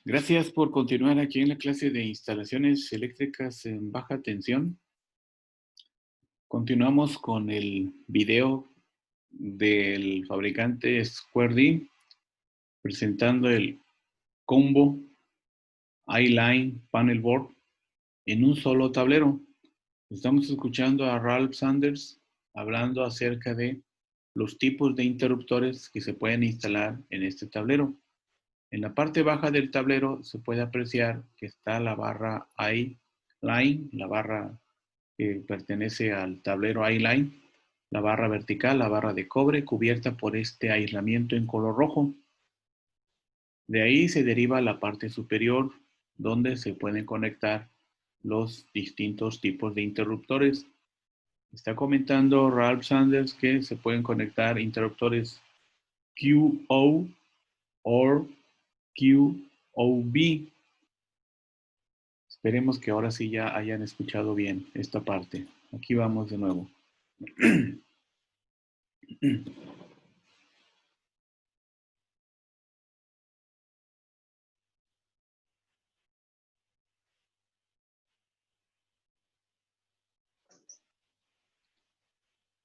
Gracias por continuar aquí en la clase de instalaciones eléctricas en baja tensión. Continuamos con el video del fabricante SquareD presentando el combo I-Line Panel Board en un solo tablero. Estamos escuchando a Ralph Sanders hablando acerca de los tipos de interruptores que se pueden instalar en este tablero. En la parte baja del tablero se puede apreciar que está la barra I-Line, la barra que pertenece al tablero I-Line, la barra vertical, la barra de cobre cubierta por este aislamiento en color rojo. De ahí se deriva la parte superior donde se pueden conectar los distintos tipos de interruptores. Está comentando Ralph Sanders que se pueden conectar interruptores QO o QOB. Esperemos que ahora sí ya hayan escuchado bien esta parte. Aquí vamos de nuevo.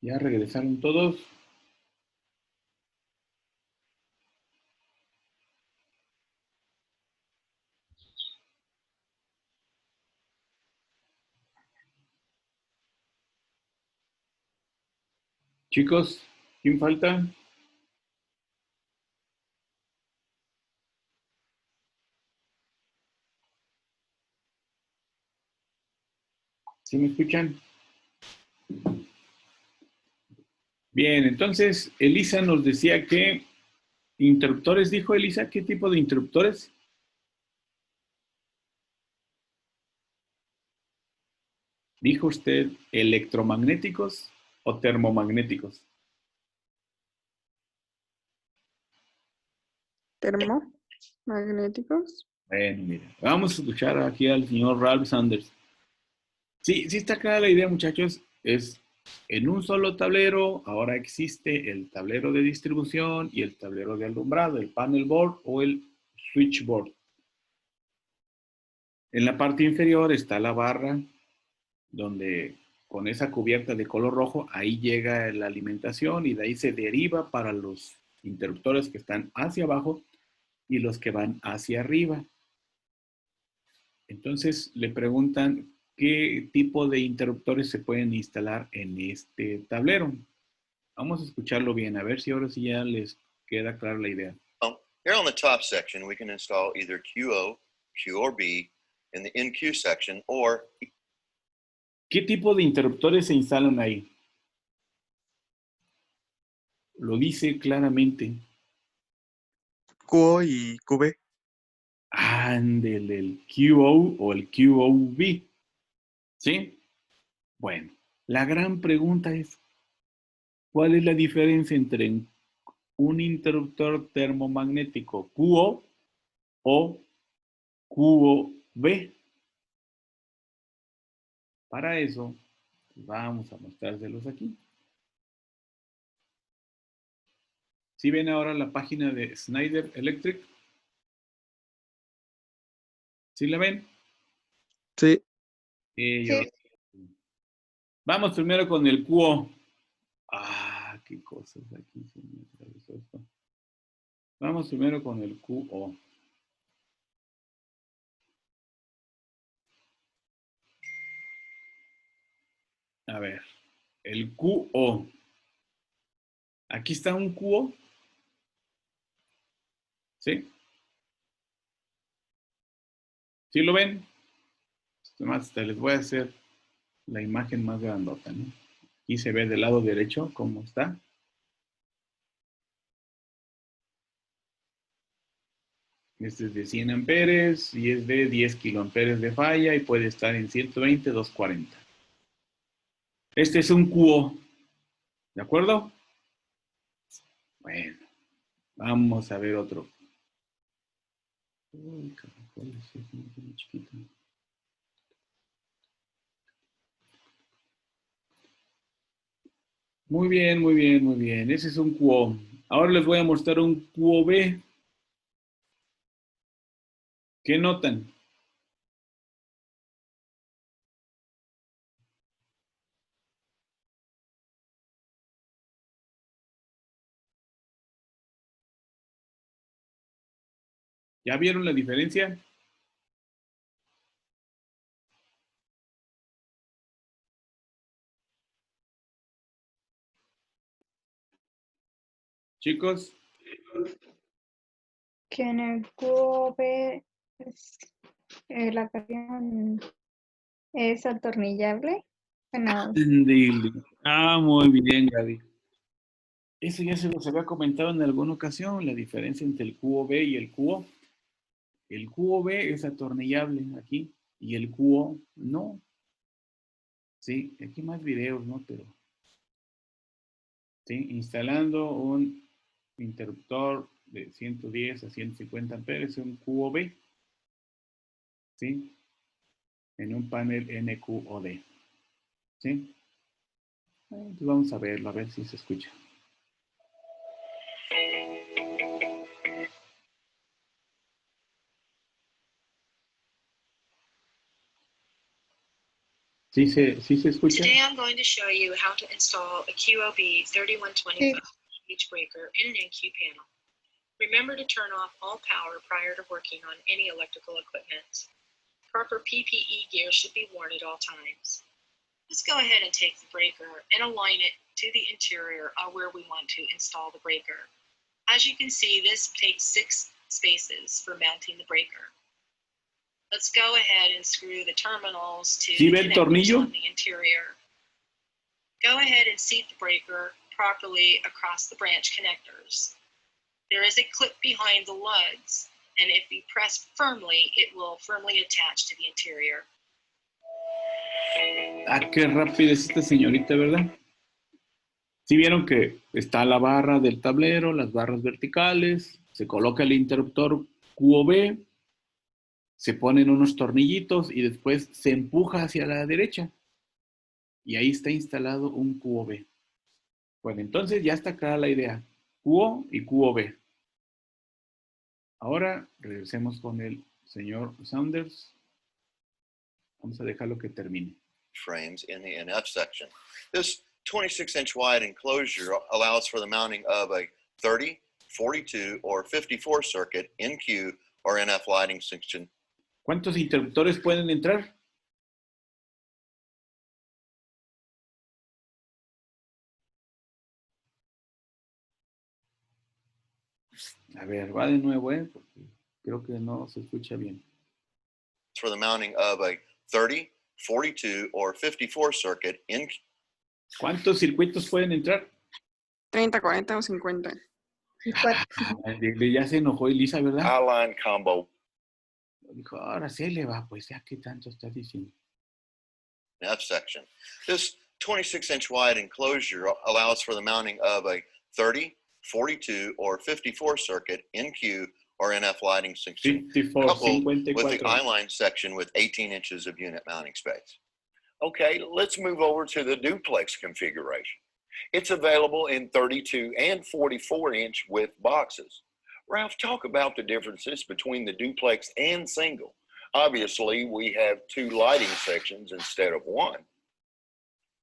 ¿Ya regresaron todos? Chicos, ¿quién falta? ¿Sí me escuchan? Bien, entonces Elisa nos decía que interruptores, dijo Elisa, ¿qué tipo de interruptores? ¿Dijo usted electromagnéticos o termomagnéticos? Termomagnéticos. Bueno, mira, vamos a escuchar aquí al señor Ralph Sanders. Sí, sí está clara la idea, muchachos. Es en un solo tablero. Ahora existe el tablero de distribución y el tablero de alumbrado, el panel board o el switchboard. En la parte inferior está la barra donde con esa cubierta de color rojo, ahí llega la alimentación y de ahí se deriva para los interruptores que están hacia abajo y los que van hacia arriba. Entonces le preguntan qué tipo de interruptores se pueden instalar en este tablero. Vamos a escucharlo bien, a ver si ahora sí ya les queda clara la idea. Here on the top section, we can install either QO, Q or B in the NQ section, or ¿Qué tipo de interruptores se instalan ahí? Lo dice claramente. QO y QB. Ándele, el QO o el QOB. ¿Sí? Bueno, la gran pregunta es, ¿cuál es la diferencia entre un interruptor termomagnético QO o QOB? Para eso, vamos a mostrárselos aquí. ¿Sí ven ahora la página de Schneider Electric? ¿Sí la ven? Sí. Sí. Vamos primero con el QO. Ah, qué cosas aquí se me atravesó esto. Vamos primero con el QO. A ver, el QO. Aquí está un QO. ¿Sí? ¿Sí lo ven? Además, les voy a hacer la imagen más grandota, ¿no? Aquí se ve del lado derecho cómo está. Este es de 100 amperes y es de 10 kiloamperes de falla y puede estar en 120, 240. Este es un QO. ¿De acuerdo? Bueno, vamos a ver otro. Uy, caracoles, es muy chiquito. Muy bien, muy bien, muy bien. Ese es un QO. Ahora les voy a mostrar un QOB. ¿Qué notan? ¿Ya vieron la diferencia? Chicos, Que en el cubo B la canción es atornillable. Bueno, muy bien, Gaby. Eso ya se los había comentado en alguna ocasión, la diferencia entre el cubo B y el cubo. El cubo B es atornillable aquí y el cubo no. Sí, aquí más videos, ¿no? Pero, sí, instalando un interruptor de 110 a 150 amperes, un cubo B, ¿sí? En un panel NQOD, ¿sí? Entonces vamos a verlo, a ver si se escucha. ¿Sí se escucha? Today I'm going to show you how to install a QOB 3125 pH breaker in an NQ panel. Remember to turn off all power prior to working on any electrical equipment. Proper PPE gear should be worn at all times. Let's go ahead and take the breaker and align it to the interior of where we want to install the breaker. As you can see, this takes 6 spaces for mounting the breaker. Let's go ahead and screw the terminals to ¿Sí the ve el connectors tornillo? on the interior. Go ahead and seat the breaker properly across the branch connectors. There is a clip behind the lugs, and if you press firmly, it will firmly attach to the interior. Ah, qué rápida es esta señorita, ¿verdad? Sí vieron que está la barra del tablero, las barras verticales, se coloca el interruptor QOB, se ponen unos tornillitos y después se empuja hacia la derecha. Y ahí está instalado un QOB. Bueno, entonces ya está clara la idea. QO y QOB. Ahora regresemos con el señor Saunders. Vamos a dejarlo que termine. Frames in the NF section. This 26-inch wide enclosure allows for the mounting of a 30, 42, or 54 circuit NQ or NF lighting section. ¿Cuántos interruptores pueden entrar? A ver, va de nuevo, porque creo que no se escucha bien. For the mounting of a 30, 42, or 54 circuit NQ. ¿Cuántos circuitos pueden entrar? 30, 40 o 50. y 4. Ya se enojó Elisa, ¿verdad? I-line combo. Dijo, ahora sí le va, pues ya que tanto está diciendo. NF section. This 26-inch wide enclosure allows for the mounting of a 30, 42, or 54 circuit NQ or NF lighting section, 54, coupled with the 54. I-line section with 18 inches of unit mounting space. Okay, let's move over to the duplex configuration. It's available in 32 and 44-inch width boxes. Ralph, talk about the differences between the duplex and single. Obviously, we have 2 lighting sections instead of 1.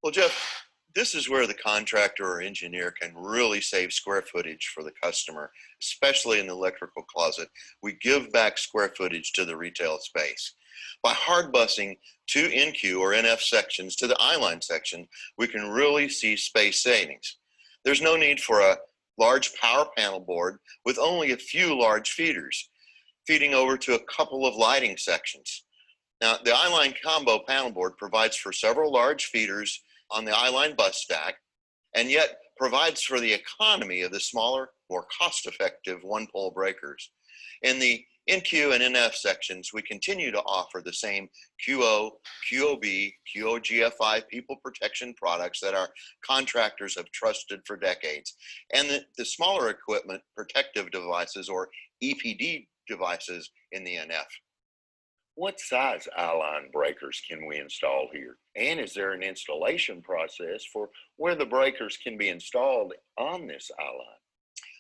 Well, Jeff, this is where the contractor or engineer can really save square footage for the customer, especially in the electrical closet. We give back square footage to the retail space. By hard busing 2 NQ or NF sections to the I-line section, we can really see space savings. There's no need for a large power panel board with only a few large feeders, feeding over to a couple of lighting sections. Now, the I-line combo panel board provides for several large feeders on the I-line bus stack, and yet provides for the economy of the smaller, more cost-effective one-pole breakers. In the NQ and NF sections, we continue to offer the same QO, QOB, QOGFI people protection products that our contractors have trusted for decades. And the smaller equipment protective devices, or EPD devices, in the NF. What size I-line breakers can we install here? And is there an installation process for where the breakers can be installed on this I-line?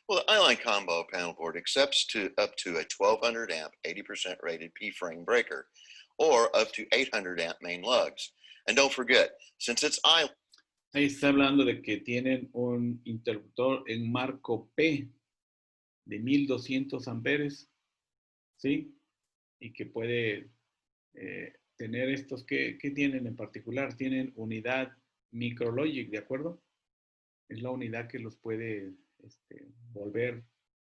Well, the i-line combo panel board accepts up to a 1200 amp 80% rated P-frame breaker or up to 800 amp main lugs. And don't forget, since it's Ahí está hablando de que tienen un interruptor en marco P de 1200 amperes, ¿sí? Y que puede tener estos, ¿qué tienen en particular? Tienen unidad Micrologic, ¿de acuerdo? Es la unidad que los puede volver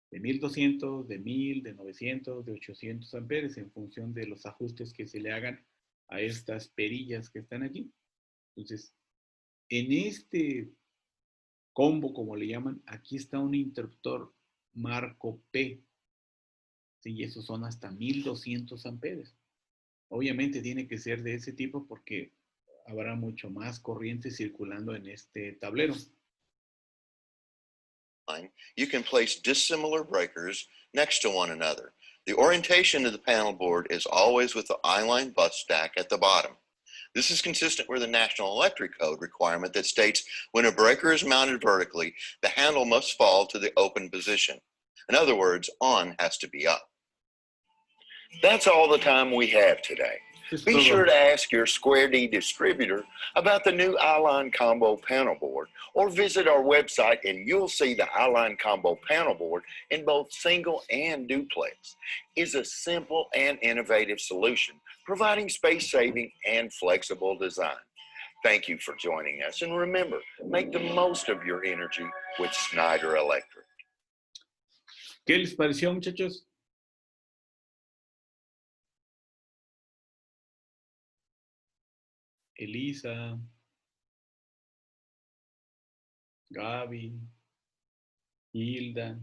de 1200, de 1000, de 900, de 800 amperes en función de los ajustes que se le hagan a estas perillas que están aquí. Entonces, en este combo, como le llaman, aquí está un interruptor marco P. Sí, y esos son hasta 1200 amperes. Obviamente tiene que ser de ese tipo porque habrá mucho más corriente circulando en este tablero. You can place dissimilar breakers next to one another. The orientation of the panel board is always with the i-line bus stack at the bottom. This is consistent with the National Electric Code requirement that states when a breaker is mounted vertically, the handle must fall to the open position. In other words, on has to be up. That's all the time we have today. Be sure to ask your Square D distributor about the new i-line combo panel board, or visit our website and you'll see the i-line combo panel board in both single and duplex is a simple and innovative solution, providing space-saving and flexible design. Thank you for joining us, and remember, make the most of your energy with Schneider Electric. ¿Qué les pareció, muchachos? Elisa, Gaby, Hilda.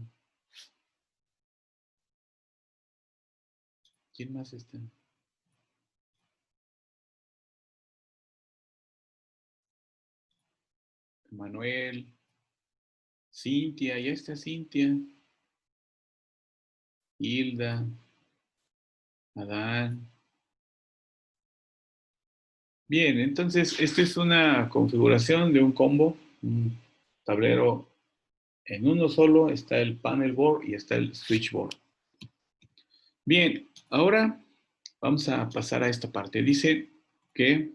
¿Quién más está? Manuel, Cintia, ya está Cintia. Hilda, Adán. Bien, entonces esta es una configuración de un combo, un tablero en uno solo. Está el panel board y está el switchboard. Bien, ahora vamos a pasar a esta parte. Dice que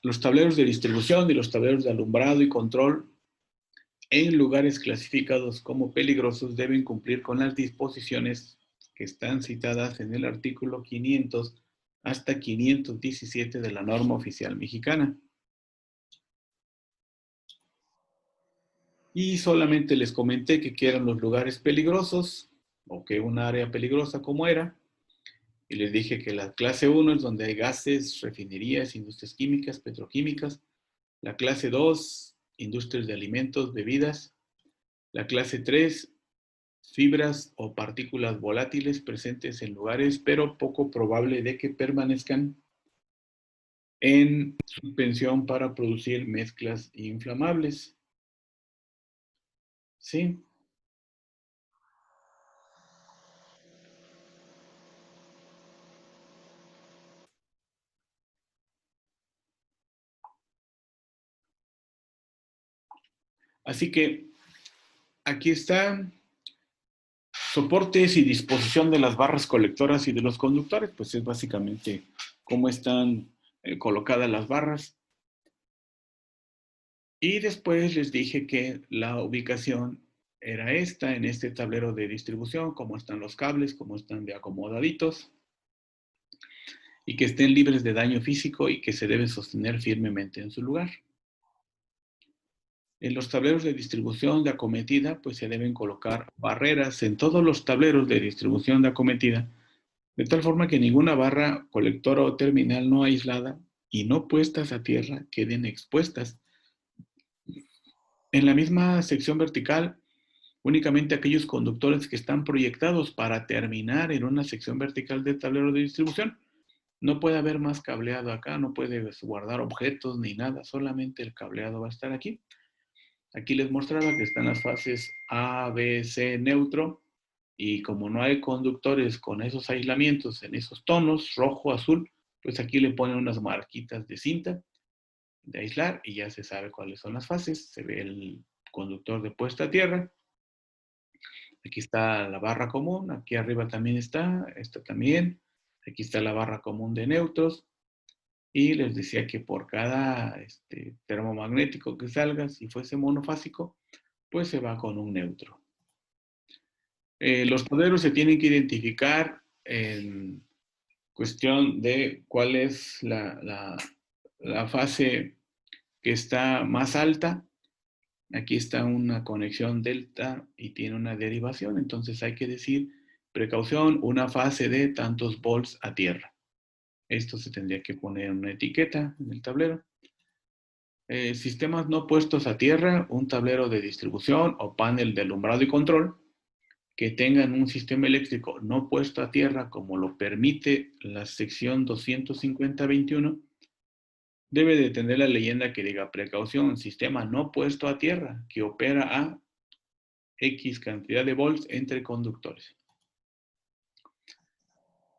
los tableros de distribución y los tableros de alumbrado y control en lugares clasificados como peligrosos deben cumplir con las disposiciones que están citadas en el artículo 500 hasta 517 de la norma oficial mexicana. Y solamente les comenté que eran los lugares peligrosos o que un área peligrosa como era. Y les dije que la clase 1 es donde hay gases, refinerías, industrias químicas, petroquímicas. La clase 2, industrias de alimentos, bebidas. La clase 3, fibras o partículas volátiles presentes en lugares, pero poco probable de que permanezcan en suspensión para producir mezclas inflamables. ¿Sí? Así que aquí está soportes y disposición de las barras colectoras y de los conductores, pues es básicamente cómo están colocadas las barras. Y después les dije que la ubicación era esta, en este tablero de distribución, cómo están los cables, cómo están de acomodaditos, y que estén libres de daño físico y que se deben sostener firmemente en su lugar. En los tableros de distribución de acometida, pues se deben colocar barreras en todos los tableros de distribución de acometida, de tal forma que ninguna barra colectora o terminal no aislada y no puestas a tierra queden expuestas. En la misma sección vertical, únicamente aquellos conductores que están proyectados para terminar en una sección vertical del tablero de distribución. No puede haber más cableado acá, no puedes guardar objetos ni nada, solamente el cableado va a estar aquí. Aquí les mostraba que están las fases A, B, C, neutro, y como no hay conductores con esos aislamientos en esos tonos, rojo, azul, pues aquí le ponen unas marquitas de cinta de aislar y ya se sabe cuáles son las fases. Se ve el conductor de puesta a tierra. Aquí está la barra común, aquí arriba también está, esta también. Aquí está la barra común de neutros. Y les decía que por cada termomagnético que salga, si fuese monofásico, pues se va con un neutro. Los tableros se tienen que identificar en cuestión de cuál es la fase que está más alta. Aquí está una conexión delta y tiene una derivación. Entonces hay que decir, precaución, una fase de tantos volts a tierra. Esto se tendría que poner una etiqueta en el tablero. Sistemas no puestos a tierra, un tablero de distribución o panel de alumbrado y control que tengan un sistema eléctrico no puesto a tierra, como lo permite la sección 250.21, debe de tener la leyenda que diga precaución, sistema no puesto a tierra, que opera a X cantidad de volts entre conductores.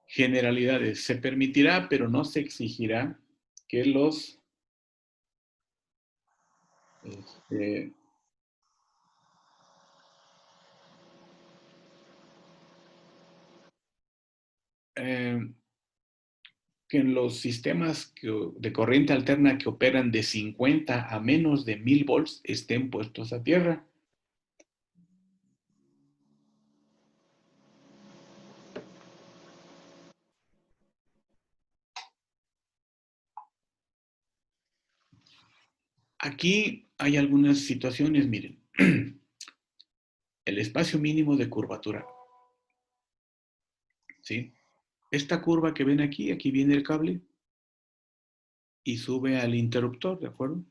Generalidades. Se permitirá, pero no se exigirá que los que en los sistemas de corriente alterna que operan de 50 a menos de 1000 volts estén puestos a tierra. Aquí hay algunas situaciones, miren. El espacio mínimo de curvatura. ¿Sí? Esta curva que ven aquí, aquí viene el cable y sube al interruptor, ¿de acuerdo?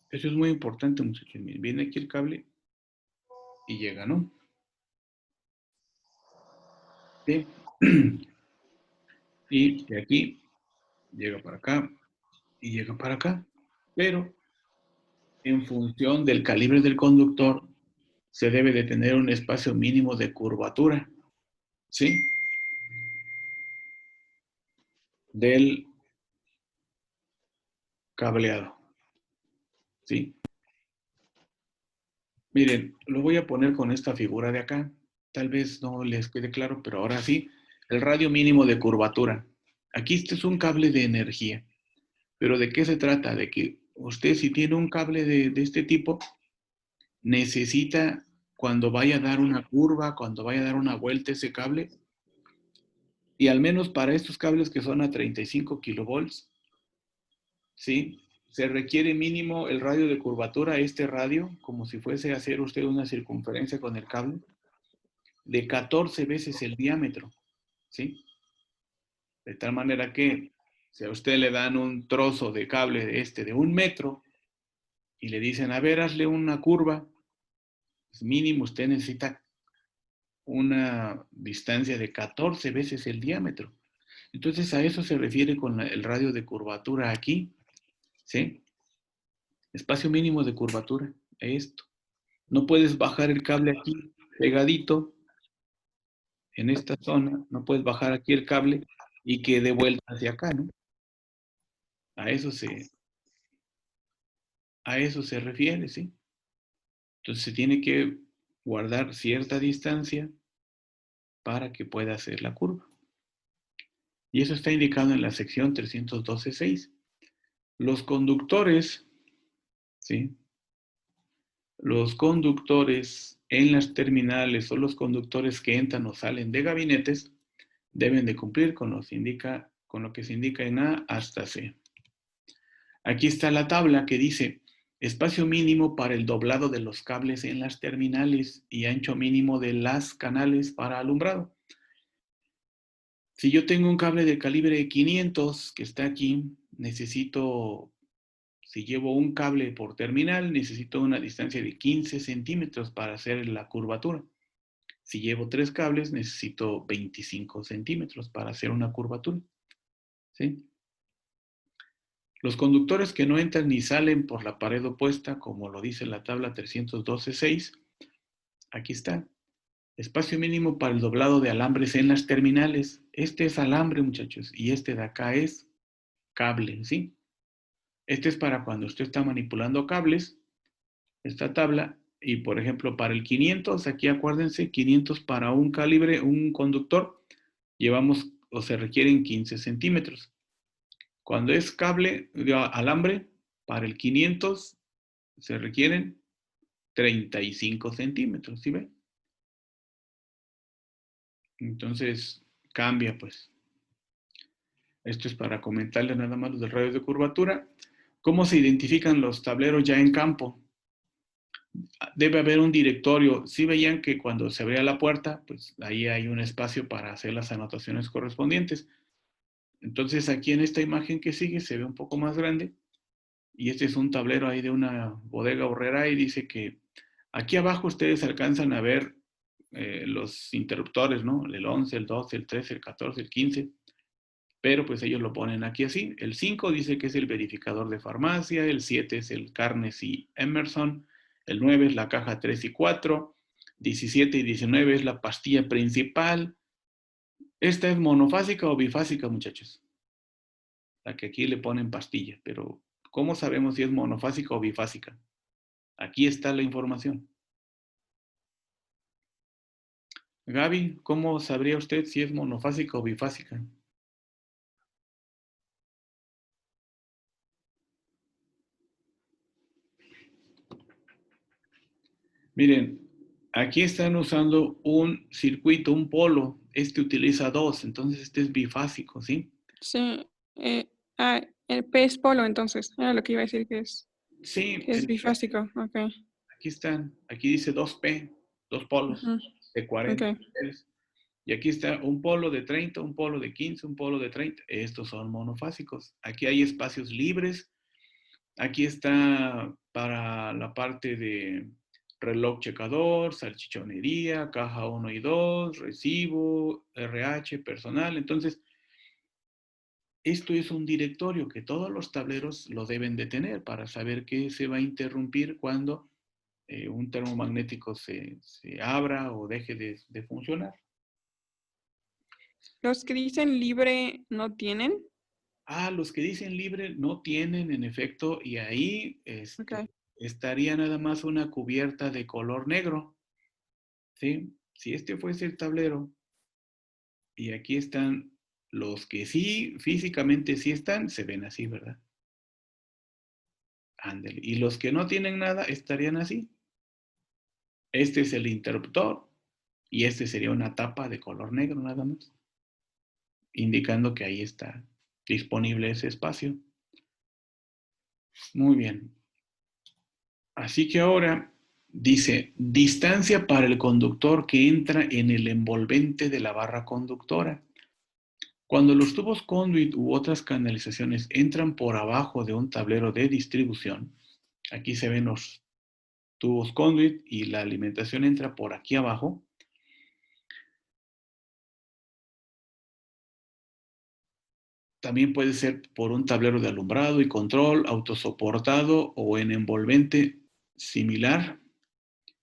Eso es muy importante, muchachos. Miren, viene aquí el cable y llega, ¿no? ¿Sí? Y de aquí llega para acá y llega para acá. Pero en función del calibre del conductor, se debe de tener un espacio mínimo de curvatura, ¿sí? Del cableado, ¿sí? Miren, lo voy a poner con esta figura de acá. Tal vez no les quede claro, pero ahora sí. El radio mínimo de curvatura. Aquí este es un cable de energía. ¿Pero de qué se trata? De que usted, si tiene un cable de este tipo, necesita, cuando vaya a dar una curva, cuando vaya a dar una vuelta ese cable, y al menos para estos cables que son a 35 kilovolts, ¿sí? Se requiere mínimo el radio de curvatura, este radio, como si fuese a hacer usted una circunferencia con el cable, de 14 veces el diámetro, ¿sí? De tal manera que si a usted le dan un trozo de cable de 1 metro y le dicen, a ver, hazle una curva, pues mínimo usted necesita una distancia de 14 veces el diámetro. Entonces a eso se refiere con el radio de curvatura aquí, ¿sí? Espacio mínimo de curvatura, esto. No puedes bajar el cable aquí pegadito en esta zona, no puedes bajar aquí el cable y que dé vuelta hacia acá, ¿no? A eso se refiere, ¿sí? Entonces se tiene que guardar cierta distancia para que pueda hacer la curva. Y eso está indicado en la sección 312.6. Los conductores, ¿sí? Los conductores en las terminales o los conductores que entran o salen de gabinetes deben de cumplir con lo que se indica en A hasta C. Aquí está la tabla que dice espacio mínimo para el doblado de los cables en las terminales y ancho mínimo de las canales para alumbrado. Si yo tengo un cable de calibre 500 que está aquí, necesito, si llevo un cable por terminal, necesito una distancia de 15 centímetros para hacer la curvatura. Si llevo 3 cables, necesito 25 centímetros para hacer una curvatura. ¿Sí? Los conductores que no entran ni salen por la pared opuesta, como lo dice la tabla 312.6, aquí está. Espacio mínimo para el doblado de alambres en las terminales. Este es alambre, muchachos, y este de acá es cable, ¿sí? Este es para cuando usted está manipulando cables, esta tabla, y por ejemplo para el 500, aquí acuérdense, 500 para un calibre, un conductor, llevamos o se requieren 15 centímetros. Cuando es cable de alambre, para el 500 se requieren 35 centímetros, ¿sí ve? Entonces cambia pues. Esto es para comentarle nada más los radios de curvatura. ¿Cómo se identifican los tableros ya en campo? Debe haber un directorio. Si veían que cuando se abría la puerta, pues ahí hay un espacio para hacer las anotaciones correspondientes. Entonces aquí en esta imagen que sigue se ve un poco más grande. Y este es un tablero ahí de una bodega horrera y dice que aquí abajo ustedes alcanzan a ver los interruptores, ¿no? El 11, el 12, el 13, el 14, el 15. Pero pues ellos lo ponen aquí así. El 5 dice que es el verificador de farmacia, el 7 es el Carnes y Emerson, el 9 es la caja 3 y 4, 17 y 19 es la pastilla principal. ¿Esta es monofásica o bifásica, muchachos? La que aquí le ponen pastilla, pero ¿cómo sabemos si es monofásica o bifásica? Aquí está la información. Gaby, ¿cómo sabría usted si es monofásica o bifásica? Miren, aquí están usando un circuito, un polo. Este utiliza 2, entonces este es bifásico, ¿sí? Sí. El pez polo, entonces. Era lo que iba a decir Sí, que es bifásico. Ok. aquí están. Aquí dice 2P, 2 polos Ujú, de 40 ok. niveles. Y aquí está un polo de 30, un polo de 15, un polo de 30. Estos son monofásicos. Aquí hay espacios libres. Aquí está para la parte de reloj checador, salchichonería, caja 1 y 2, recibo, RH, personal. Entonces, esto es un directorio que todos los tableros lo deben de tener para saber qué se va a interrumpir cuando un termomagnético se abra o deje de funcionar. Los que dicen libre no tienen. Los que dicen libre no tienen, en efecto, y ahí Ok. estaría nada más una cubierta de color negro, ¿sí? Si este fuese el tablero, y aquí están los que sí, físicamente sí están, se ven así, ¿verdad? Ándale. Y los que no tienen nada estarían así. Este es el interruptor, y este sería una tapa de color negro nada más, indicando que ahí está disponible ese espacio. Muy bien. Así que ahora dice, distancia para el conductor que entra en el envolvente de la barra conductora. Cuando los tubos conduit u otras canalizaciones entran por abajo de un tablero de distribución, aquí se ven los tubos conduit y la alimentación entra por aquí abajo. También puede ser por un tablero de alumbrado y control, autosoportado o en envolvente similar.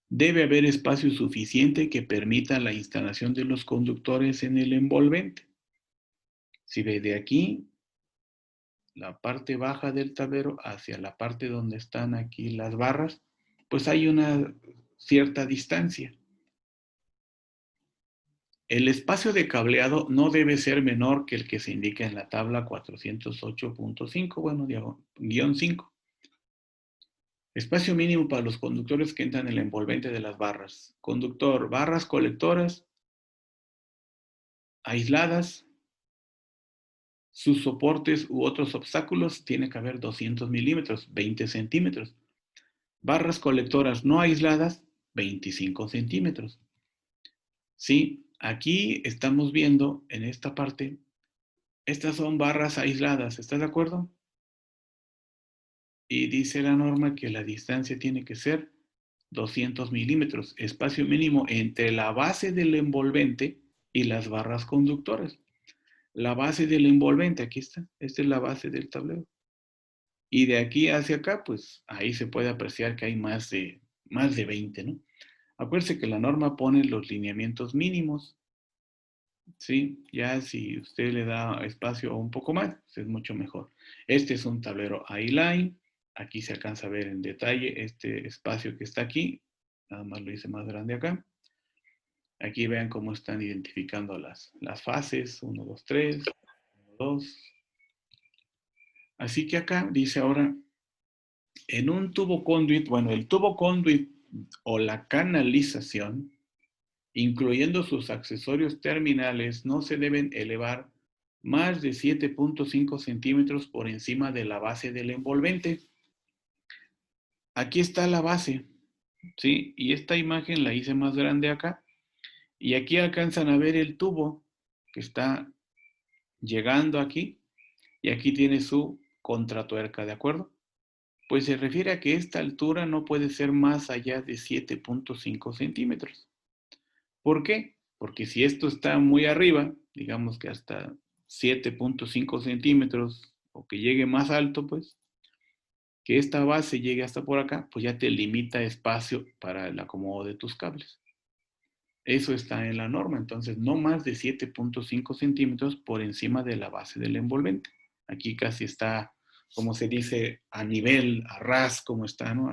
Debe haber espacio suficiente que permita la instalación de los conductores en el envolvente. Si ve de aquí, la parte baja del tablero hacia la parte donde están aquí las barras, pues hay una cierta distancia. El espacio de cableado no debe ser menor que el que se indica en la tabla 408.5, bueno, guión 5. Espacio mínimo para los conductores que entran en el envolvente de las barras. Conductor, barras colectoras aisladas, sus soportes u otros obstáculos tiene que haber 200 milímetros, 20 centímetros. Barras colectoras no aisladas, 25 centímetros. Sí, aquí estamos viendo en esta parte, estas son barras aisladas, ¿estás de acuerdo? Y dice la norma que la distancia tiene que ser 200 milímetros, espacio mínimo entre la base del envolvente y las barras conductoras. La base del envolvente, aquí está, esta es la base del tablero. Y de aquí hacia acá, pues ahí se puede apreciar que hay más de 20, ¿no? Acuérdense que la norma pone los lineamientos mínimos. ¿sí? Ya si usted le da espacio un poco más, pues es mucho mejor. Este es un tablero A-line. Aquí se alcanza a ver en detalle este espacio que está aquí. Nada más lo hice más grande acá. Aquí vean cómo están identificando las fases. 1, 2, 3. 1, 2. Así que acá dice ahora, en un tubo conduit, bueno, el tubo conduit o la canalización, incluyendo sus accesorios terminales, no se deben elevar más de 7.5 centímetros por encima de la base del envolvente. Aquí está la base, ¿sí? Y esta imagen la hice más grande acá. Y aquí alcanzan a ver el tubo que está llegando aquí. Y aquí tiene su contratuerca, ¿de acuerdo? Pues se refiere a que esta altura no puede ser más allá de 7.5 centímetros. ¿Por qué? Porque si esto está muy arriba, digamos que hasta 7.5 centímetros o que llegue más alto, pues, que esta base llegue hasta por acá, pues ya te limita espacio para el acomodo de tus cables. Eso está en la norma, entonces no más de 7.5 centímetros por encima de la base del envolvente. Aquí casi está, como se dice, a nivel, a ras, como está, ¿no?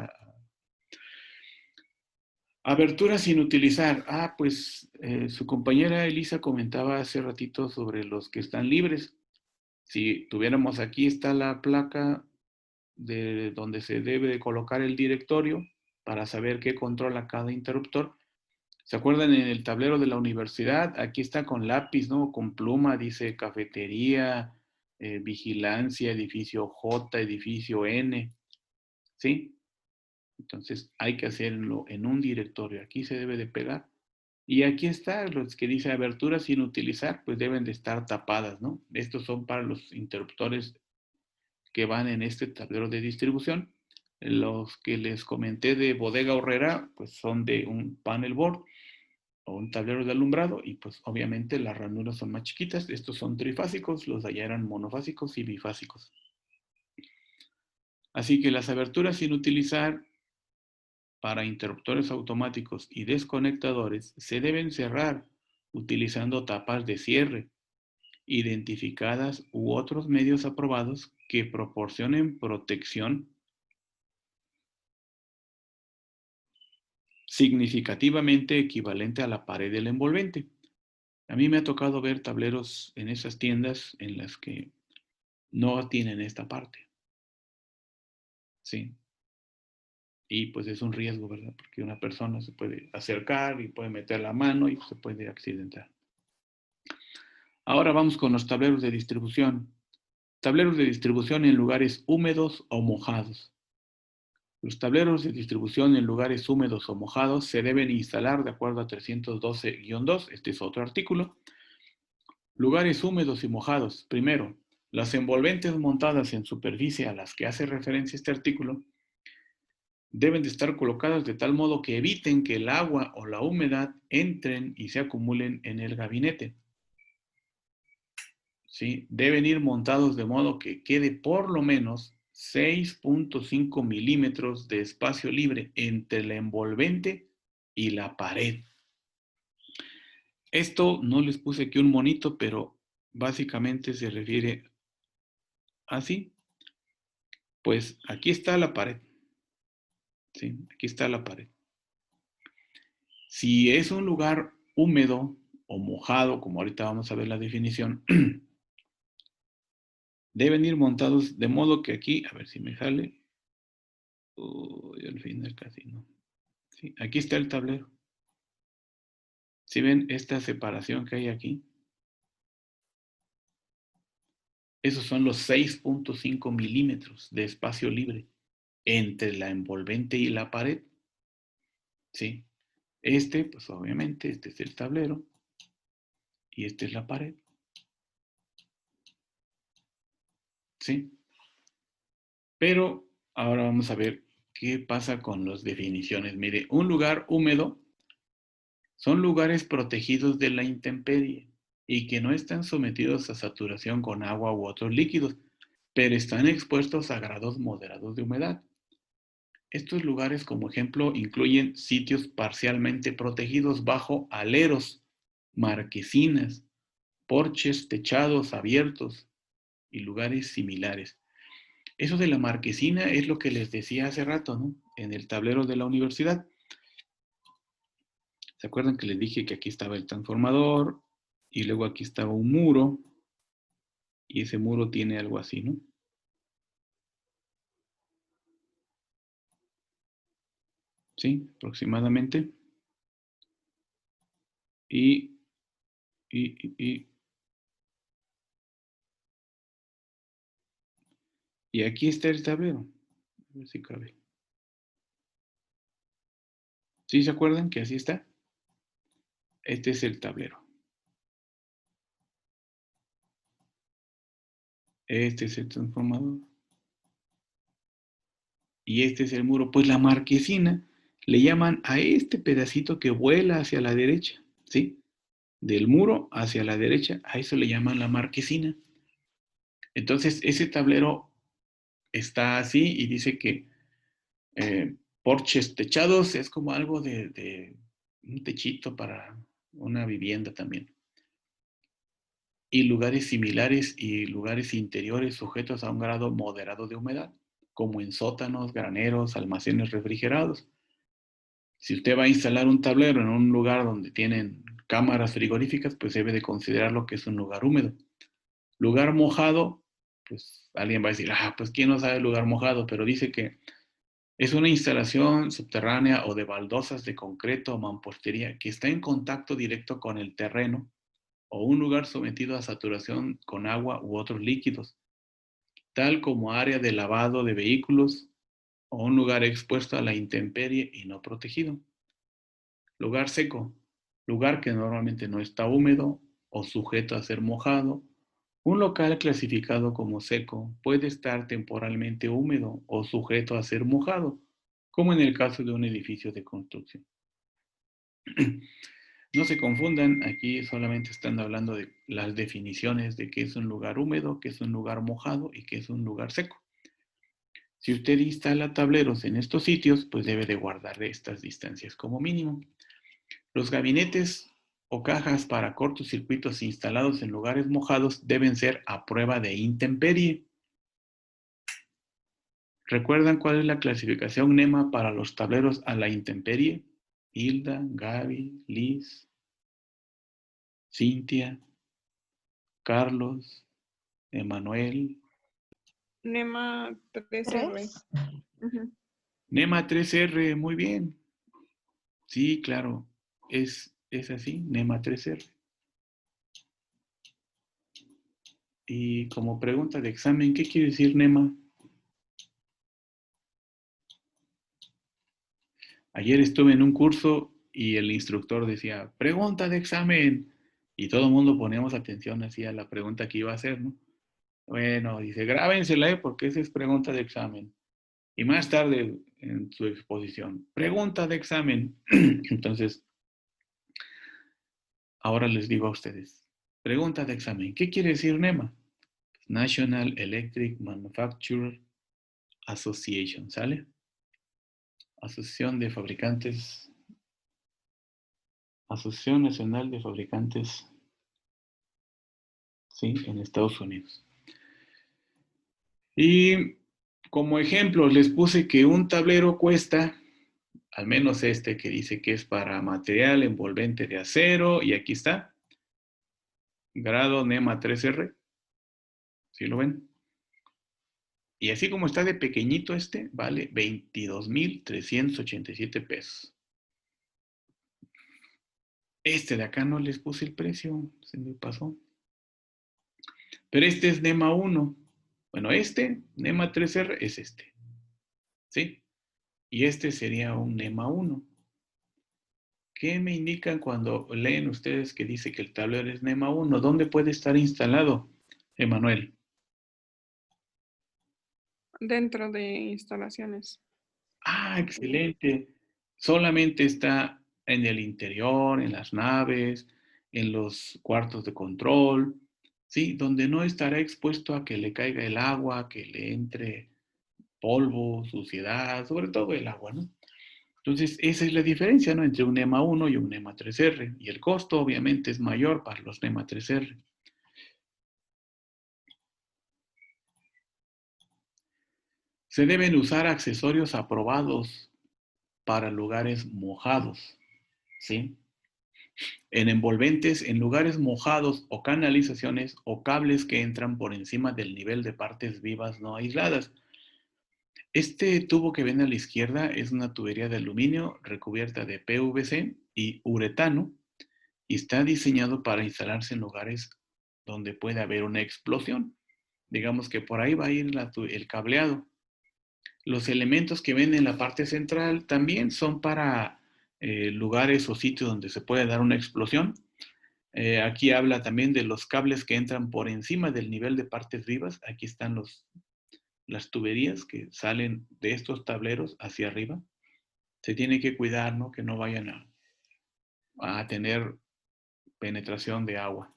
Abertura sin utilizar. Pues su compañera Elisa comentaba hace ratito sobre los que están libres. Si tuviéramos aquí está la placa de donde se debe de colocar el directorio para saber qué controla cada interruptor. ¿Se acuerdan en el tablero de la universidad? Aquí está con lápiz, ¿no? Con pluma, dice cafetería, vigilancia, edificio J, edificio N. ¿Sí? Entonces hay que hacerlo en un directorio. Aquí se debe de pegar. Y aquí está, los que dice aberturas sin utilizar, pues deben de estar tapadas, ¿no? Estos son para los interruptores que van en este tablero de distribución. Los que les comenté de bodega horrera, pues son de un panel board o un tablero de alumbrado y pues obviamente las ranuras son más chiquitas. Estos son trifásicos, los de allá eran monofásicos y bifásicos. Así que las aberturas sin utilizar para interruptores automáticos y desconectadores se deben cerrar utilizando tapas de cierre, identificadas u otros medios aprobados que proporcionen protección significativamente equivalente a la pared del envolvente. A mí me ha tocado ver tableros en esas tiendas en las que no tienen esta parte. Sí. Y pues es un riesgo, ¿verdad? Porque una persona se puede acercar y puede meter la mano y se puede accidentar. Ahora vamos con los tableros de distribución. Tableros de distribución en lugares húmedos o mojados. Los tableros de distribución en lugares húmedos o mojados se deben instalar de acuerdo a 312-2. Este es otro artículo. Lugares húmedos y mojados. Primero, las envolventes montadas en superficie a las que hace referencia este artículo deben de estar colocadas de tal modo que eviten que el agua o la humedad entren y se acumulen en el gabinete. ¿Sí? Deben ir montados de modo que quede por lo menos 6.5 milímetros de espacio libre entre la envolvente y la pared. Esto no les puse aquí un monito, pero básicamente se refiere así. Pues aquí está la pared. ¿Sí? Aquí está la pared. Si es un lugar húmedo o mojado, como ahorita vamos a ver la definición, deben ir montados de modo que aquí, a ver si me sale. Al final casi no. Sí, aquí está el tablero. Si ven esta separación que hay aquí, esos son los 6.5 milímetros de espacio libre entre la envolvente y la pared. ¿Sí? Pues obviamente, este es el tablero y esta es la pared. ¿Sí? Pero ahora vamos a ver qué pasa con las definiciones. Mire, un lugar húmedo son lugares protegidos de la intemperie y que no están sometidos a saturación con agua u otros líquidos, pero están expuestos a grados moderados de humedad. Estos lugares, como ejemplo, incluyen sitios parcialmente protegidos bajo aleros, marquesinas porches, techados abiertos y lugares similares. Eso de la marquesina es lo que les decía hace rato, ¿no? En el tablero de la universidad. ¿Se acuerdan que les dije que aquí estaba el transformador y luego aquí estaba un muro y ese muro tiene algo así, ¿no? Sí, aproximadamente. Y aquí está el tablero. A ver si cabe. ¿Sí se acuerdan que así está? Este es el tablero. Este es el transformador. Y este es el muro. Pues la marquesina le llaman a este pedacito que vuela hacia la derecha, ¿sí? Del muro hacia la derecha, a eso le llaman la marquesina. Entonces, ese tablero está así y dice que porches techados es como algo de un techito para una vivienda también. Y lugares similares y lugares interiores sujetos a un grado moderado de humedad, como en sótanos, graneros, almacenes refrigerados. Si usted va a instalar un tablero en un lugar donde tienen cámaras frigoríficas, pues debe de considerarlo que es un lugar húmedo. Lugar mojado, pues alguien va a decir, pues quién no sabe lugar mojado, pero dice que es una instalación subterránea o de baldosas de concreto o mampostería que está en contacto directo con el terreno o un lugar sometido a saturación con agua u otros líquidos, tal como área de lavado de vehículos o un lugar expuesto a la intemperie y no protegido. Lugar seco, lugar que normalmente no está húmedo o sujeto a ser mojado. Un local clasificado como seco puede estar temporalmente húmedo o sujeto a ser mojado, como en el caso de un edificio de construcción. No se confundan, aquí solamente están hablando de las definiciones de qué es un lugar húmedo, qué es un lugar mojado y qué es un lugar seco. Si usted instala tableros en estos sitios, pues debe de guardar estas distancias como mínimo. Los gabinetes o cajas para cortocircuitos instalados en lugares mojados deben ser a prueba de intemperie. ¿Recuerdan cuál es la clasificación NEMA para los tableros a la intemperie? Hilda, Gaby, Liz, Cintia, Carlos, Emanuel. NEMA 3R. Ujú. NEMA 3R, muy bien. Sí, claro, es así, NEMA 3R. Y como pregunta de examen, ¿qué quiere decir NEMA? Ayer estuve en un curso y el instructor decía, pregunta de examen. Y todo el mundo poníamos atención así a la pregunta que iba a hacer, ¿no? Bueno, dice, grábensela, porque esa es pregunta de examen. Y más tarde en su exposición, pregunta de examen. Entonces, ahora les digo a ustedes, pregunta de examen. ¿Qué quiere decir NEMA? National Electric Manufacturer Association, ¿sale? Asociación de Fabricantes, Asociación Nacional de Fabricantes, sí, en Estados Unidos. Y como ejemplo les puse que un tablero cuesta, al menos este que dice que es para material envolvente de acero, y aquí está, grado NEMA 3R, ¿sí lo ven? Y así como está de pequeñito este, vale 22,387 pesos. Este de acá no les puse el precio, se me pasó. Pero este es NEMA 1. Bueno, este, NEMA 3R, es este. ¿Sí? Y este sería un NEMA 1. ¿Qué me indican cuando leen ustedes que dice que el tablero es NEMA 1? ¿Dónde puede estar instalado, Emanuel? Dentro de instalaciones. Excelente. Solamente está en el interior, en las naves, en los cuartos de control, ¿sí? Donde no estará expuesto a que le caiga el agua, que le entre polvo, suciedad, sobre todo el agua, ¿no? Entonces, esa es la diferencia, ¿no? Entre un NEMA 1 y un NEMA 3R. Y el costo, obviamente, es mayor para los NEMA 3R. Se deben usar accesorios aprobados para lugares mojados, ¿sí? En envolventes, en lugares mojados o canalizaciones o cables que entran por encima del nivel de partes vivas no aisladas. Este tubo que ven a la izquierda es una tubería de aluminio recubierta de PVC y uretano y está diseñado para instalarse en lugares donde puede haber una explosión. Digamos que por ahí va a ir el cableado. Los elementos que ven en la parte central también son para lugares o sitios donde se puede dar una explosión. Aquí habla también de los cables que entran por encima del nivel de partes vivas. Aquí están las tuberías que salen de estos tableros hacia arriba. Se tiene que cuidar, ¿no? Que no vayan a tener penetración de agua.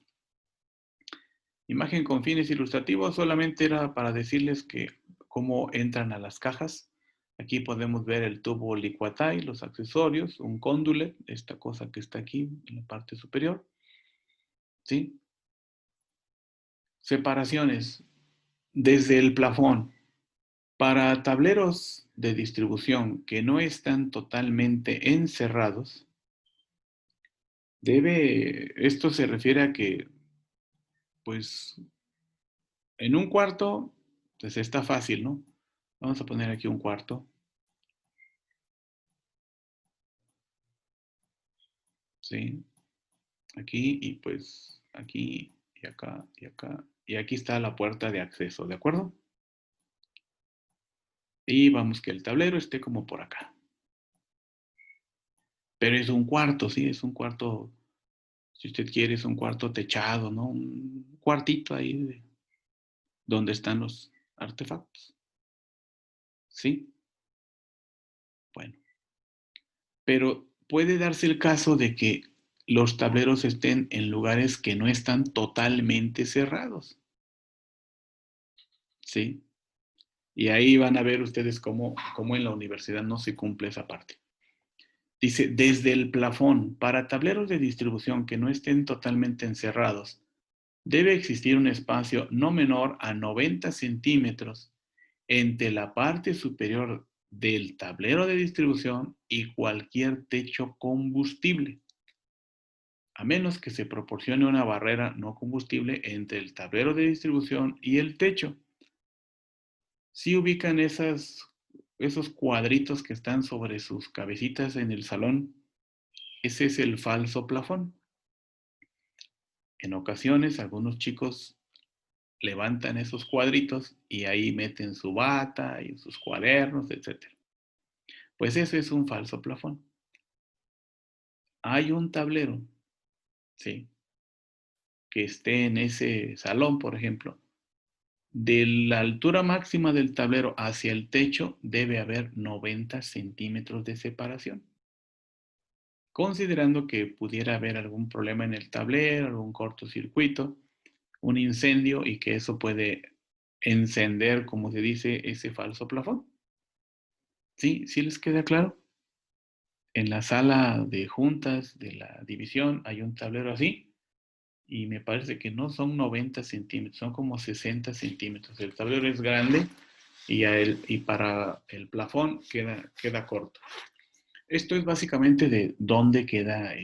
Imagen con fines ilustrativos solamente era para decirles que cómo entran a las cajas. Aquí podemos ver el tubo Liquatile, los accesorios, un condulet, esta cosa que está aquí en la parte superior. ¿Sí? Separaciones desde el plafón. Para tableros de distribución que no están totalmente encerrados, esto se refiere a que, pues, en un cuarto, pues está fácil, ¿no? Vamos a poner aquí un cuarto. ¿Sí? Aquí y pues aquí y acá y acá. Y aquí está la puerta de acceso, ¿de acuerdo? Y vamos que el tablero esté como por acá. Pero es un cuarto, ¿sí? Es un cuarto, si usted quiere, es un cuarto techado, ¿no? Un cuartito ahí donde están los artefactos. ¿Sí? Bueno. Pero puede darse el caso de que los tableros estén en lugares que no están totalmente cerrados. ¿Sí? Y ahí van a ver ustedes cómo en la universidad no se cumple esa parte. Dice, desde el plafón, para tableros de distribución que no estén totalmente encerrados, debe existir un espacio no menor a 90 centímetros entre la parte superior del tablero de distribución y cualquier techo combustible, a menos que se proporcione una barrera no combustible entre el tablero de distribución y el techo. Si ubican esos cuadritos que están sobre sus cabecitas en el salón, ese es el falso plafón. En ocasiones, algunos chicos levantan esos cuadritos y ahí meten su bata y sus cuadernos, etc. Pues eso es un falso plafón. Hay un tablero, ¿sí?, que esté en ese salón, por ejemplo. De la altura máxima del tablero hacia el techo debe haber 90 centímetros de separación. Considerando que pudiera haber algún problema en el tablero, algún cortocircuito, un incendio y que eso puede encender, como se dice, ese falso plafón. ¿Sí? ¿Sí les queda claro? En la sala de juntas de la división hay un tablero así y me parece que no son 90 centímetros, son como 60 centímetros. El tablero es grande y para el plafón queda corto. Esto es básicamente de dónde queda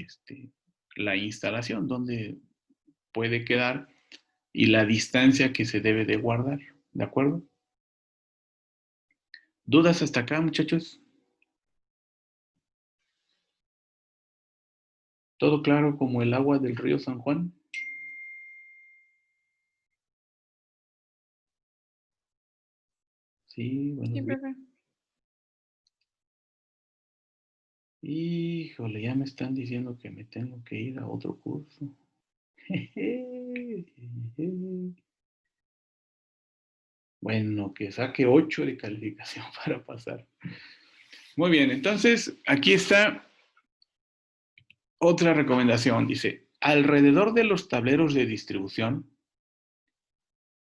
la instalación, dónde puede quedar y la distancia que se debe de guardar, ¿de acuerdo? ¿Dudas hasta acá, muchachos? ¿Todo claro como el agua del río San Juan? Sí, buenos Sí, días. profe. Híjole, ya me están diciendo que me tengo que ir a otro curso. Bueno, que saque 8 de calificación para pasar. Muy bien, entonces aquí está otra recomendación. Dice, alrededor de los tableros de distribución,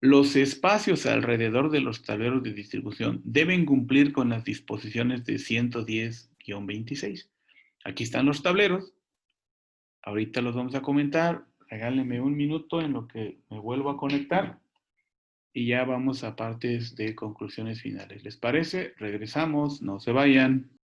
los espacios alrededor de los tableros de distribución deben cumplir con las disposiciones de 110-26. Aquí están los tableros. Ahorita los vamos a comentar. Regálenme un minuto en lo que me vuelvo a conectar. y ya vamos a partes de conclusiones finales. ¿Les parece? Regresamos, no se vayan.